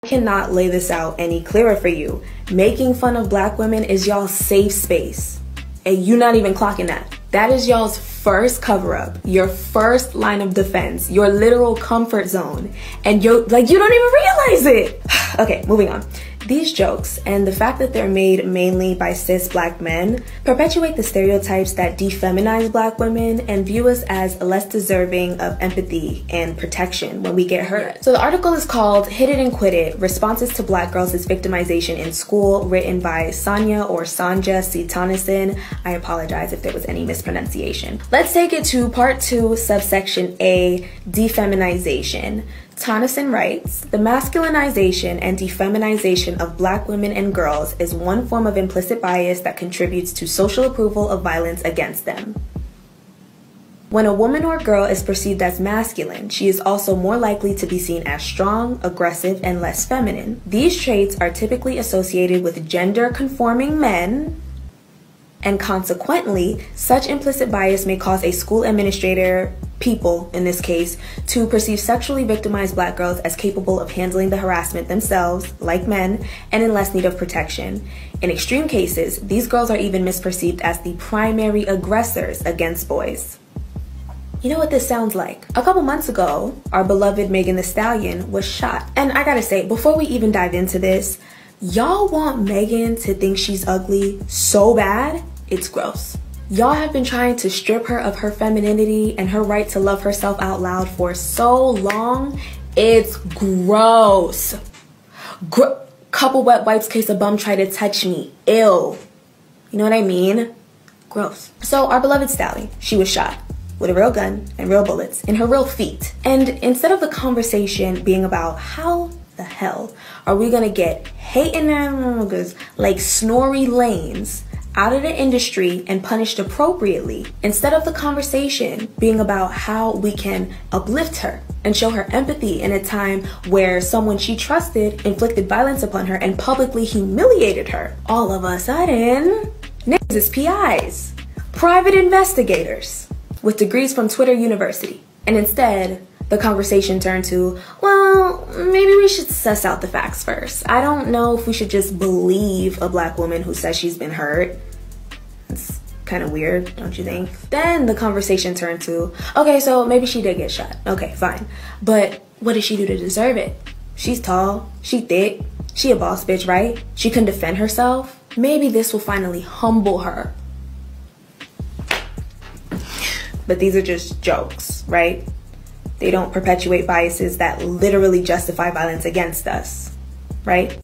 Cannot lay this out any clearer for you. Making fun of black women is y'all's safe space. And you not even clocking that. That is y'all's first cover up, your first line of defense, your literal comfort zone. And you don't even realize it. Okay, moving on. These jokes and the fact that they're made mainly by cis black men perpetuate the stereotypes that defeminize black women and view us as less deserving of empathy and protection when we get hurt. So the article is called Hit It and Quit It, Responses to Black Girls' Victimization in School, written by Sanja or Sanja C. Tonneson. I apologize if there was any mispronunciation. Let's take it to part 2, subsection A, Defeminization. Tonneson writes, the masculinization and defeminization of black women and girls is one form of implicit bias that contributes to social approval of violence against them. When a woman or girl is perceived as masculine, she is also more likely to be seen as strong, aggressive, and less feminine. These traits are typically associated with gender-conforming men, and consequently, such implicit bias may cause a school administrator, people in this case, to perceive sexually victimized black girls as capable of handling the harassment themselves, like men, and in less need of protection. In extreme cases, these girls are even misperceived as the primary aggressors against boys. You know what this sounds like? A couple months ago, our beloved Megan Thee Stallion was shot. And I gotta say, before we even dive into this, y'all want Megan to think she's ugly so bad, it's gross. Y'all have been trying to strip her of her femininity and her right to love herself out loud for so long, it's gross. Couple wet wipes case a bum try to touch me, ew. You know what I mean? Gross. So our beloved Stallion, she was shot with a real gun and real bullets in her real feet. And instead of the conversation being about how the hell are we gonna get hating niggas like Snorri Lanes out of the industry and punished appropriately, instead of the conversation being about how we can uplift her and show her empathy in a time where someone she trusted inflicted violence upon her and publicly humiliated her, all of a sudden, niggas is PIs, private investigators with degrees from Twitter University. And instead, the conversation turned to, well, maybe we should suss out the facts first. I don't know if we should just believe a black woman who says she's been hurt. It's kind of weird, don't you think? Then the conversation turned to, okay, so maybe she did get shot. Okay, fine. But what did she do to deserve it? She's tall, she thick, she a boss bitch, right? She can defend herself. Maybe this will finally humble her. But these are just jokes, right? They don't perpetuate biases that literally justify violence against us, right?